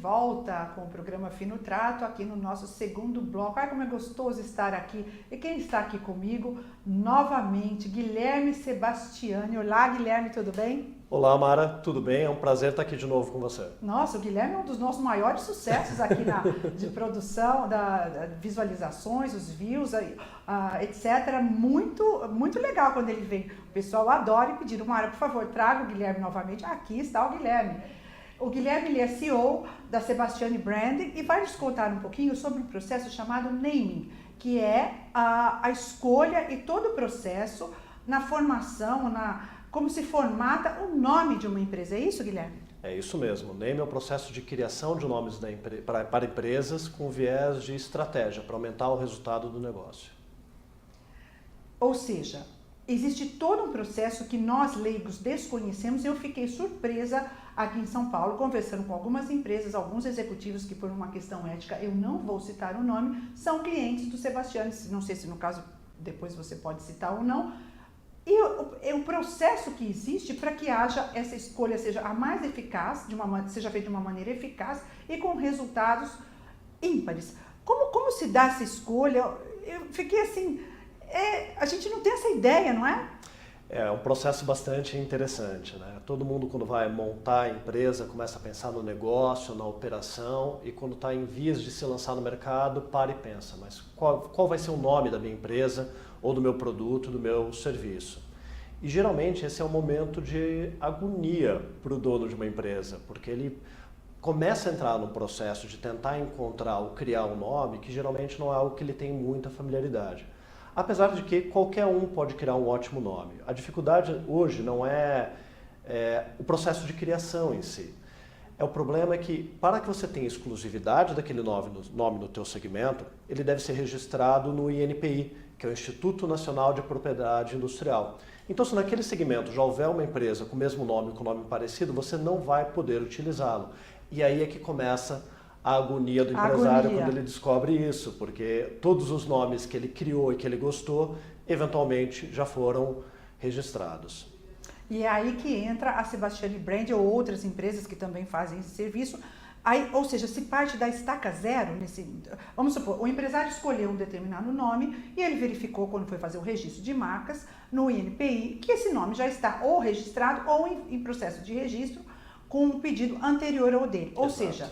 volta com o programa Fino Trato, aqui no nosso segundo bloco. Ai, como é gostoso estar aqui. E quem está aqui comigo, novamente, Guilherme Sebastiani. Olá, Guilherme, tudo bem? Olá, Mara, tudo bem? É um prazer estar aqui de novo com você. Nossa, o Guilherme é um dos nossos maiores sucessos aqui de produção, da visualizações, os views, etc. Muito legal quando ele vem. O pessoal adora e pedir, Mara, por favor, traga o Guilherme novamente. Aqui está o Guilherme. O Guilherme, ele é CEO da Sebastiani Branding e vai nos contar um pouquinho sobre um processo chamado naming, que é a escolha e todo o processo na formação, como se formata o nome de uma empresa. É isso, Guilherme? É isso mesmo. O name é o processo de criação de nomes para empresas com viés de estratégia, para aumentar o resultado do negócio. Ou seja, existe todo um processo que nós leigos desconhecemos e eu fiquei surpresa aqui em São Paulo, conversando com algumas empresas, alguns executivos que por uma questão ética, eu não vou citar o nome, são clientes do Sebastiani, não sei se no caso depois você pode citar ou não, e o processo que existe para que haja essa escolha seja a mais eficaz, seja feita de uma maneira eficaz e com resultados ímpares. Como se dá essa escolha? Eu fiquei assim, a gente não tem essa ideia, não é? É um processo bastante interessante, né? Todo mundo, quando vai montar a empresa, começa a pensar no negócio, na operação, e quando está em vias de se lançar no mercado, para e pensa, mas qual vai ser o nome da minha empresa, ou do meu produto, do meu serviço? E geralmente esse é um momento de agonia para o dono de uma empresa, porque ele começa a entrar no processo de tentar encontrar ou criar um nome que geralmente não é algo que ele tem muita familiaridade. Apesar de que qualquer um pode criar um ótimo nome. A dificuldade hoje não é o processo de criação em si. O problema é que, para que você tenha exclusividade daquele nome no teu segmento, ele deve ser registrado no INPI, que é o Instituto Nacional de Propriedade Industrial. Então, se naquele segmento já houver uma empresa com o mesmo nome, com nome parecido, você não vai poder utilizá-lo. E aí é que começa a agonia do empresário quando ele descobre isso, porque todos os nomes que ele criou e que ele gostou, eventualmente já foram registrados. E é aí que entra a Sebastiani Brand ou outras empresas que também fazem esse serviço. Aí, ou seja, se parte da estaca zero, vamos supor, o empresário escolheu um determinado nome e ele verificou quando foi fazer o registro de marcas no INPI que esse nome já está ou registrado ou em processo de registro com um pedido anterior ao dele. Ou seja,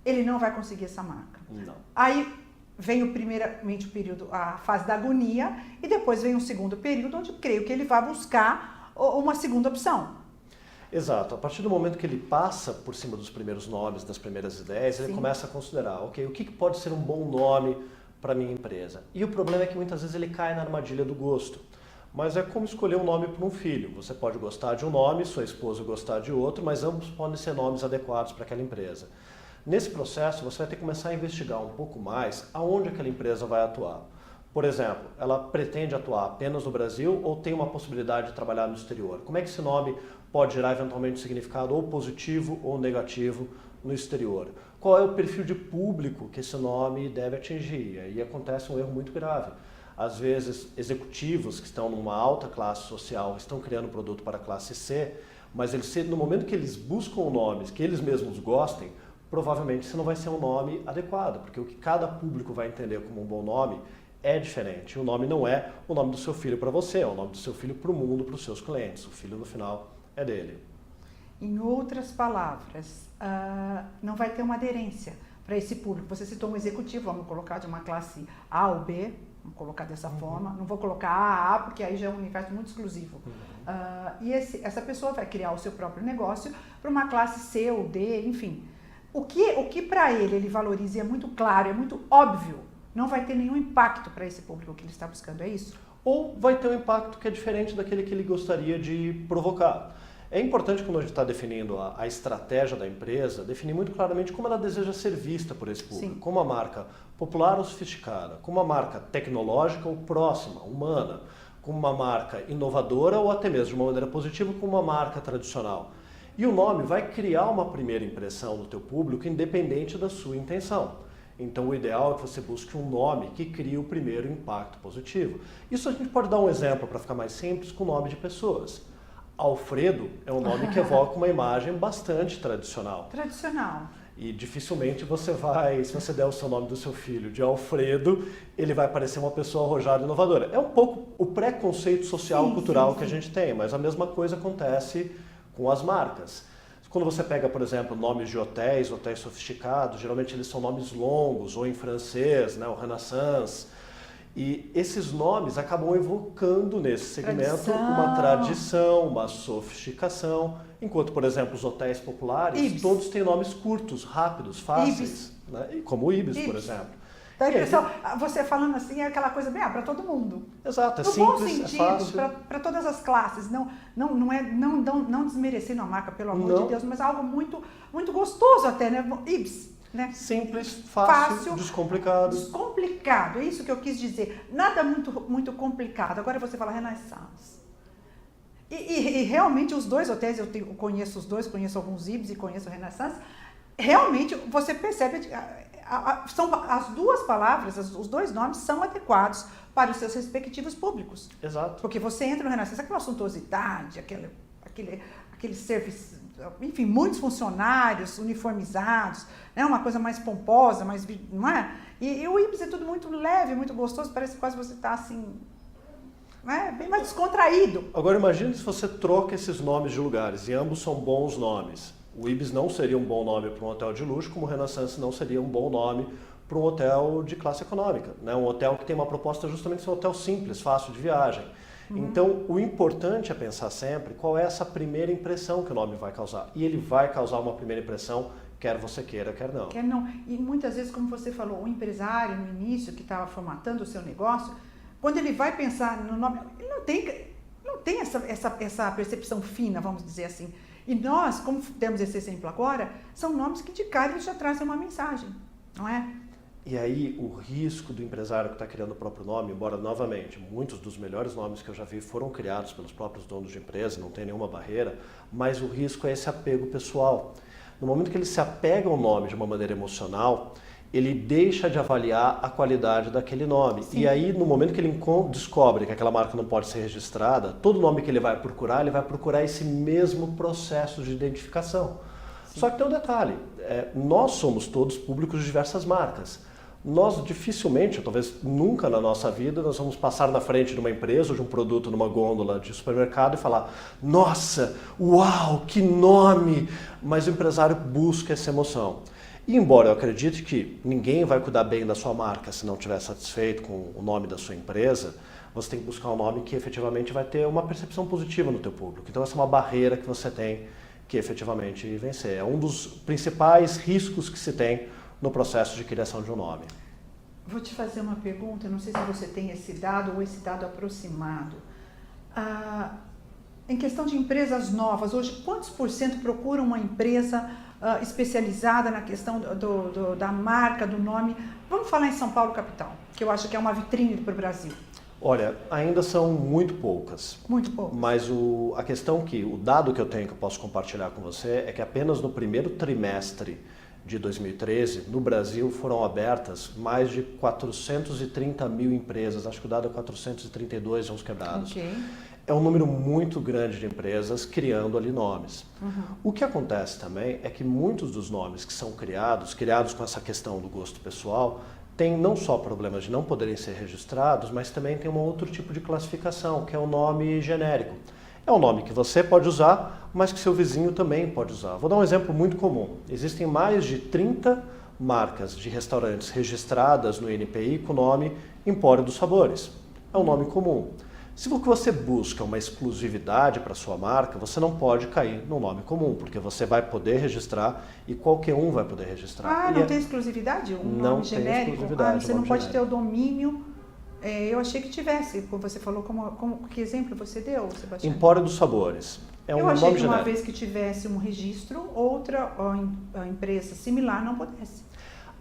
ele não vai conseguir essa marca. Não. Aí vem primeiramente o período, a fase da agonia e depois vem um segundo período onde eu creio que ele vai buscar uma segunda opção. Exato. A partir do momento que ele passa por cima dos primeiros nomes, das primeiras ideias, ele começa a considerar, ok, o que pode ser um bom nome para a minha empresa? E o problema é que muitas vezes ele cai na armadilha do gosto. Mas é como escolher um nome para um filho. Você pode gostar de um nome, sua esposa gostar de outro, mas ambos podem ser nomes adequados para aquela empresa. Nesse processo, você vai ter que começar a investigar um pouco mais aonde aquela empresa vai atuar. Por exemplo, ela pretende atuar apenas no Brasil ou tem uma possibilidade de trabalhar no exterior? Como é que esse nome pode gerar eventualmente significado ou positivo ou negativo no exterior? Qual é o perfil de público que esse nome deve atingir? E aí acontece um erro muito grave. Às vezes, executivos que estão numa alta classe social estão criando produto para a classe C, mas no momento que eles buscam nomes que eles mesmos gostem, provavelmente esse não vai ser um nome adequado, porque o que cada público vai entender como um bom nome é diferente. O nome não é o nome do seu filho para você, é o nome do seu filho para o mundo, para os seus clientes. O filho, no final, é dele. Em outras palavras, não vai ter uma aderência para esse público. Você citou um executivo, vamos colocar de uma classe A ou B, vamos colocar dessa forma. Não vou colocar A, porque aí já é um universo muito exclusivo. E essa pessoa vai criar o seu próprio negócio para uma classe C ou D, enfim. O que para ele valoriza e é muito claro, é muito óbvio, não vai ter nenhum impacto para esse público que ele está buscando, é isso? Ou vai ter um impacto que é diferente daquele que ele gostaria de provocar. É importante, quando a gente está definindo a estratégia da empresa, definir muito claramente como ela deseja ser vista por esse público. Sim. Como uma marca popular ou sofisticada, como uma marca tecnológica ou próxima, humana, como uma marca inovadora ou até mesmo de uma maneira positiva, como uma marca tradicional. E o nome vai criar uma primeira impressão no teu público independente da sua intenção. Então o ideal é que você busque um nome que crie o primeiro impacto positivo. Isso a gente pode dar um exemplo para ficar mais simples com o nome de pessoas. Alfredo é um nome que evoca uma imagem bastante tradicional. Tradicional. E dificilmente você vai, se você der o seu nome do seu filho de Alfredo, ele vai parecer uma pessoa arrojada e inovadora. É um pouco o preconceito social, cultural que a gente tem, mas a mesma coisa acontece com as marcas. Quando você pega, por exemplo, nomes de hotéis sofisticados, geralmente eles são nomes longos, ou em francês, né, o Renaissance. E esses nomes acabam evocando nesse segmento uma tradição, uma sofisticação. Enquanto, por exemplo, os hotéis populares, Ibis. todos têm nomes curtos, rápidos, fáceis. Né? Como o Ibis, por exemplo. Dá a impressão, você falando assim, é aquela coisa bem, para todo mundo. Exato, é no simples, bom sentido, é fácil. Para todas as classes. Não desmerecendo a marca, pelo amor de Deus, mas algo muito, muito gostoso até, né? Ibis. Né? Simples, fácil, descomplicado. Descomplicado, é isso que eu quis dizer. Nada muito complicado. Agora você fala Renaissance. E realmente os dois hotéis, eu conheço os dois, conheço alguns Ibis e conheço o Renaissance. Realmente você percebe, são as duas palavras, os dois nomes são adequados para os seus respectivos públicos. Exato. Porque você entra no Renaissance, aquela suntuosidade, aquele serviço, enfim, muitos funcionários uniformizados, né, uma coisa mais pomposa, não é? E o Ibis é tudo muito leve, muito gostoso, parece que quase você está assim, né, bem mais descontraído. Agora imagine se você troca esses nomes de lugares, e ambos são bons nomes. O Ibis não seria um bom nome para um hotel de luxo, como o Renaissance não seria um bom nome para um hotel de classe econômica, né? Um hotel que tem uma proposta justamente de ser um hotel simples, fácil de viagem. Então, o importante é pensar sempre qual é essa primeira impressão que o nome vai causar. E ele vai causar uma primeira impressão, quer você queira, quer não. Quer não. E muitas vezes, como você falou, o empresário no início que estava formatando o seu negócio, quando ele vai pensar no nome, ele não tem essa percepção fina, vamos dizer assim. E nós, como temos esse exemplo agora, são nomes que de cara eles já trazem uma mensagem, não é? E aí o risco do empresário que está criando o próprio nome, embora novamente, muitos dos melhores nomes que eu já vi foram criados pelos próprios donos de empresa, não tem nenhuma barreira, mas o risco é esse apego pessoal. No momento que ele se apega ao nome de uma maneira emocional, ele deixa de avaliar a qualidade daquele nome. Sim. E aí, no momento que ele descobre que aquela marca não pode ser registrada, todo nome que ele vai procurar esse mesmo processo de identificação. Sim. Só que tem um detalhe, nós somos todos públicos de diversas marcas. Nós dificilmente, ou talvez nunca na nossa vida, nós vamos passar na frente de uma empresa ou de um produto numa gôndola de supermercado e falar: nossa, uau, que nome! Mas o empresário busca essa emoção. E embora eu acredite que ninguém vai cuidar bem da sua marca se não estiver satisfeito com o nome da sua empresa, você tem que buscar um nome que efetivamente vai ter uma percepção positiva no teu público. Então essa é uma barreira que você tem que efetivamente vencer. É um dos principais riscos que se tem no processo de criação de um nome. Vou te fazer uma pergunta, não sei se você tem esse dado ou esse dado aproximado. Em questão de empresas novas, hoje quantos % procuram uma empresa especializada na questão da marca, do nome? Vamos falar em São Paulo capital, que eu acho que é uma vitrine para o Brasil. Olha, ainda são muito poucas. Muito poucas. Mas a questão o dado que eu tenho que eu posso compartilhar com você é que apenas no primeiro trimestre de 2013, no Brasil foram abertas mais de 430 mil empresas, acho que o dado é 432, uns quebrados. Okay. É um número muito grande de empresas criando ali nomes. O que acontece também é que muitos dos nomes que são criados com essa questão do gosto pessoal, têm não só problemas de não poderem ser registrados, mas também tem um outro tipo de classificação, que é o nome genérico. É um nome que você pode usar, mas que seu vizinho também pode usar. Vou dar um exemplo muito comum. Existem mais de 30 marcas de restaurantes registradas no INPI com o nome Empório dos Sabores. É um nome comum. Se você busca uma exclusividade para sua marca, você não pode cair no nome comum, porque você vai poder registrar e qualquer um vai poder registrar. Não tem exclusividade? Nome genérico? Você não pode ter o domínio. Eu achei que tivesse, como você falou, que exemplo você deu, Sebastião? Empório dos Sabores. É um nome genérico. Eu achei que uma vez que tivesse um registro, outra empresa similar não pudesse.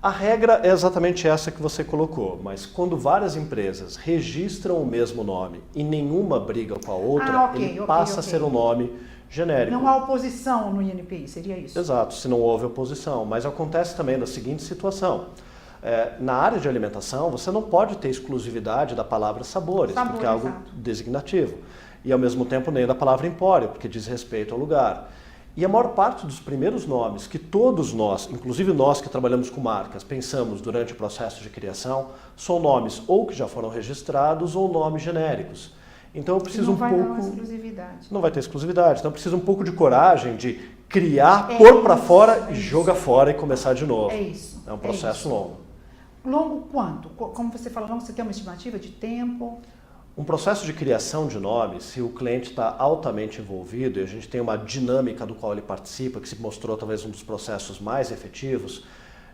A regra é exatamente essa que você colocou, mas quando várias empresas registram o mesmo nome e nenhuma briga com a outra, ele passa a ser um nome genérico. Não há oposição no INPI, seria isso? Exato, se não houve oposição. Mas acontece também da seguinte situação. Na área de alimentação, você não pode ter exclusividade da palavra sabores, porque é algo designativo. E ao mesmo tempo nem da palavra empório, porque diz respeito ao lugar. E a maior parte dos primeiros nomes que todos nós, inclusive nós que trabalhamos com marcas, pensamos durante o processo de criação, são nomes ou que já foram registrados ou nomes genéricos. Então eu preciso não vai dar uma exclusividade. Não vai ter exclusividade. Então eu preciso um pouco de coragem de criar, pôr para fora e jogar fora e começar de novo. É isso. É um processo longo. Longo quanto? Como você falou, você tem uma estimativa de tempo? Um processo de criação de nome, se o cliente está altamente envolvido e a gente tem uma dinâmica do qual ele participa, que se mostrou talvez um dos processos mais efetivos,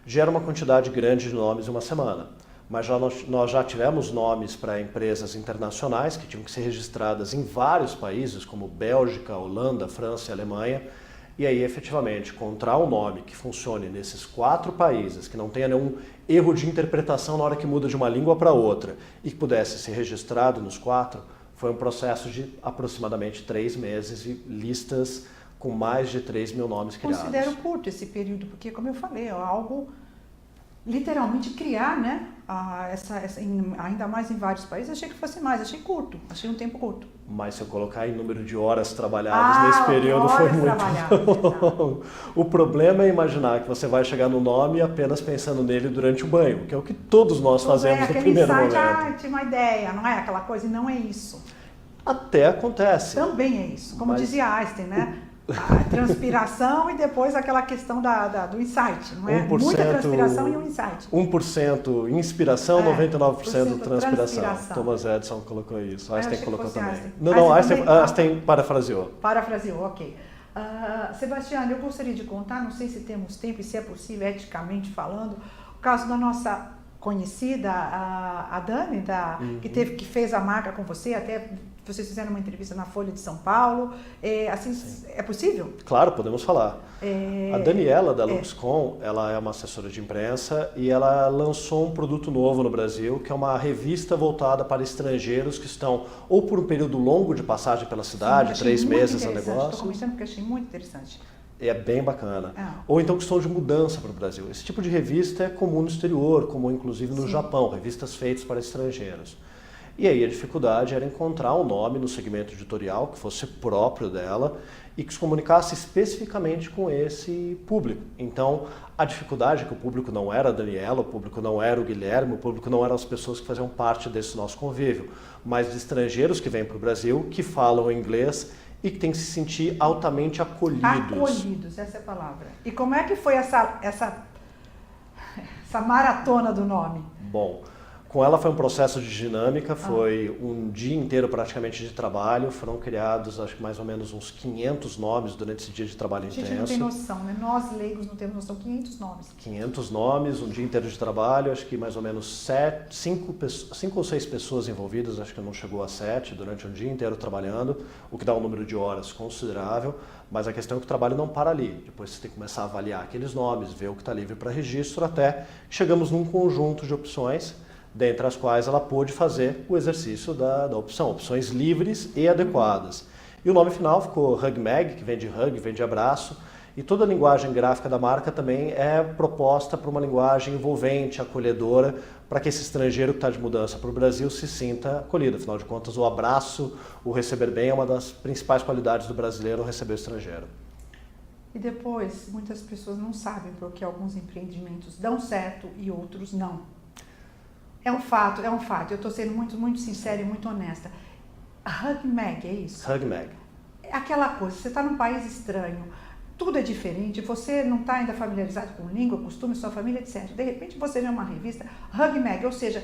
gera uma quantidade grande de nomes em uma semana. Mas nós já tivemos nomes para empresas internacionais que tinham que ser registradas em vários países, como Bélgica, Holanda, França e Alemanha. E aí, efetivamente, encontrar um nome que funcione nesses 4 países, que não tenha nenhum erro de interpretação na hora que muda de uma língua para outra e que pudesse ser registrado nos 4, foi um processo de aproximadamente 3 meses e listas com mais de 3 mil nomes criados. Considero curto esse período, porque, como eu falei, é algo literalmente criar, né? Ainda mais em vários países, achei que fosse mais, achei curto, achei um tempo curto. Mas se eu colocar em número de horas trabalhadas nesse período foi muito longo. O problema é imaginar que você vai chegar no nome apenas pensando nele durante o banho, que é o que todos nós fazemos no primeiro momento. Tinha uma ideia, não é aquela coisa, e não é isso. Até acontece. Também é isso, como dizia Einstein, né? A transpiração e depois aquela questão do insight, não é? Muita transpiração e um insight. 1% inspiração, 99% transpiração. Thomas Edison colocou isso, Einstein colocou também. Einstein. Não, Einstein parafraseou. Parafraseou, ok. Sebastiana, eu gostaria de contar, não sei se temos tempo e se é possível, eticamente falando, o caso da nossa conhecida, a Dani, que fez a marca com você, até vocês fizeram uma entrevista na Folha de São Paulo. É possível? Claro, podemos falar. A Daniela da Luxcom, ela é uma assessora de imprensa e ela lançou um produto novo no Brasil, que é uma revista voltada para estrangeiros que estão ou por um período longo de passagem pela cidade, 3 meses a negócio. Estou comentando porque achei muito interessante. É bem bacana. Ou então questão de mudança para o Brasil. Esse tipo de revista é comum no exterior, como inclusive no Japão, revistas feitas para estrangeiros. E aí a dificuldade era encontrar um nome no segmento editorial que fosse próprio dela e que se comunicasse especificamente com esse público. Então, a dificuldade é que o público não era a Daniela, o público não era o Guilherme, o público não eram as pessoas que faziam parte desse nosso convívio, mas de estrangeiros que vêm para o Brasil, que falam inglês e que têm que se sentir altamente acolhidos. Acolhidos, essa é a palavra. E como é que foi essa maratona do nome? Bom, com ela foi um processo de dinâmica, foi um dia inteiro praticamente de trabalho, foram criados acho que mais ou menos uns 500 nomes durante esse dia de trabalho intenso. A gente não tem noção, né? Nós leigos não temos noção, 500 nomes. 500 nomes, um dia inteiro de trabalho, acho que mais ou menos 5 ou 6 pessoas envolvidas, acho que não chegou a 7, durante um dia inteiro trabalhando, o que dá um número de horas considerável, mas a questão é que o trabalho não para ali, depois você tem que começar a avaliar aqueles nomes, ver o que está livre para registro, até que chegamos num conjunto de opções, dentre as quais ela pôde fazer o exercício da opção, opções livres e adequadas. E o nome final ficou Hug Mag, que vem de hug, vem de abraço, e toda a linguagem gráfica da marca também é proposta para uma linguagem envolvente, acolhedora, para que esse estrangeiro que está de mudança para o Brasil se sinta acolhido. Afinal de contas, o abraço, o receber bem é uma das principais qualidades do brasileiro, receber o estrangeiro. E depois, muitas pessoas não sabem porque alguns empreendimentos dão certo e outros não. É um fato. Eu estou sendo muito, muito sincera e muito honesta. Hug Mag, é isso? Hug Mag. É aquela coisa, você está num país estranho, tudo é diferente, você não está ainda familiarizado com língua, costume, sua família, etc. De repente você vê uma revista, Hug Mag, ou seja,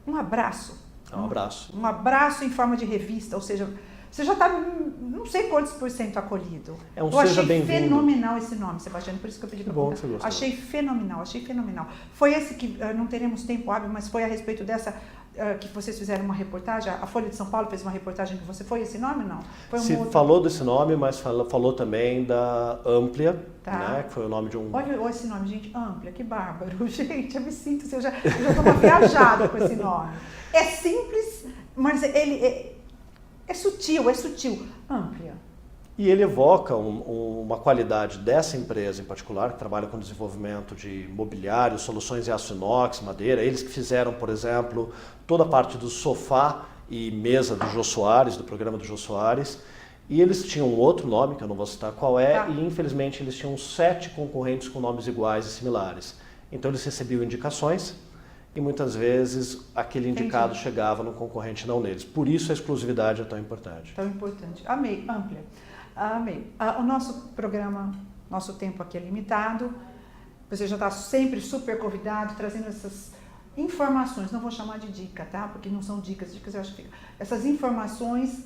um abraço. Um abraço. Um abraço em forma de revista, ou seja, você já está, não sei quantos % acolhido. É um eu seja achei bem-vindo. Fenomenal esse nome, Sebastião, por isso que eu pedi para você Achei fenomenal. Foi esse que, não teremos tempo hábil, mas foi a respeito dessa, que vocês fizeram uma reportagem, a Folha de São Paulo fez uma reportagem que você, foi esse nome ou não? Foi falou desse nome, mas falou também da Amplia, né, que foi o nome de um... Olha esse nome, gente, Amplia, que bárbaro. Gente, eu me sinto, eu já estou uma viajada com esse nome. É simples, mas ele... É sutil, Amplia. E ele evoca uma qualidade dessa empresa em particular, que trabalha com desenvolvimento de mobiliário, soluções em aço inox, madeira. Eles que fizeram, por exemplo, toda a parte do sofá e mesa do Jô Soares, do programa do Jô Soares. E eles tinham um outro nome, que eu não vou citar qual é, Tá. e infelizmente eles tinham 7 concorrentes com nomes iguais e similares. Então eles recebiam indicações e muitas vezes aquele indicado chegava no concorrente, não neles. Por isso a exclusividade é tão importante. Tão importante. Amei, Amplia. Amei. O nosso programa, nosso tempo aqui é limitado. Você já está sempre super convidado, trazendo essas informações. Não vou chamar de dica, tá? Porque não são dicas eu acho que essas informações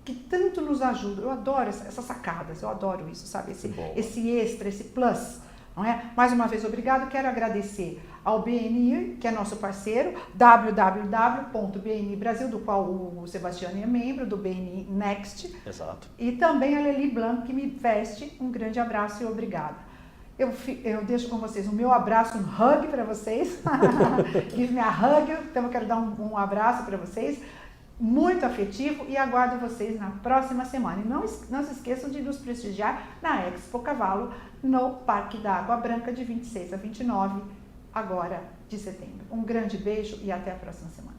que tanto nos ajudam. Eu adoro essas sacadas, eu adoro isso, sabe? Esse extra, esse plus, não é? Mais uma vez, obrigado. Quero agradecer ao BNI, que é nosso parceiro, www.BNI Brasil, do qual o Sebastiano é membro, do BNI Next. Exato. E também a Lely Blanc, que me veste. Um grande abraço e obrigada. Eu deixo com vocês o meu abraço, um hug para vocês. Give me a hug. Então eu quero dar um abraço para vocês, muito afetivo, e aguardo vocês na próxima semana. E não se esqueçam de nos prestigiar na Expo Cavalo, no Parque da Água Branca, de 26 a 29, agora de setembro. Um grande beijo e até a próxima semana.